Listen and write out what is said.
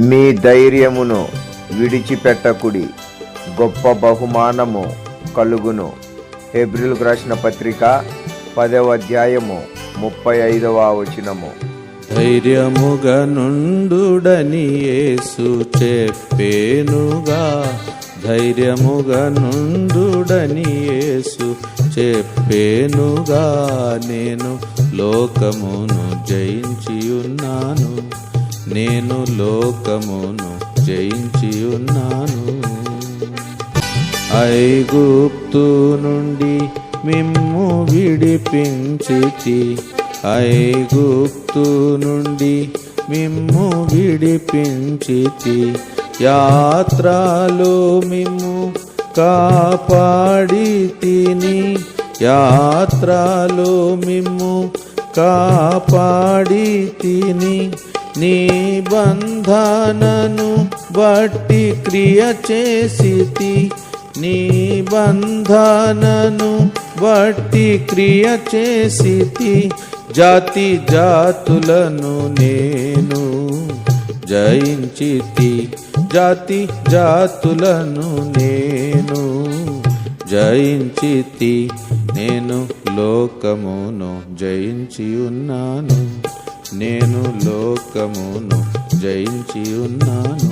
మీ ధైర్యమును విడిచిపెట్టకుడి, గొప్ప బహుమానము కలుగును. హెబ్రీయులకు రాసిన పత్రిక 10వ అధ్యాయము 35వ వచనము. ధైర్యముగా నుండుడని యేసు చెప్పేనుగా, ధైర్యముగా నుండుడని యేసు చెప్పేనుగా. నేను లోకమును జయించి ఉన్నాను, నేను లోకమును జయించి ఉన్నాను. ఐగుప్తు నుండి మిమ్ము విడిపించితి, ఐగుప్తు నుండి మిమ్ము విడిపించితి. యాత్రలో మిమ్ము కాపాడి తిని, యాత్రలో మిమ్ము కాపాడి తిని. నిబంధనను బట్టి క్రియ చేసితి, నిబంధనను బట్టి క్రియ చేసితి. జాతి జాతులను నేను జయించితి, జాతి జాతులను నేను జయించితి. నేను లోకమును జయించి ఉన్నాను, నేను లోకమును జయించి ఉన్నాను.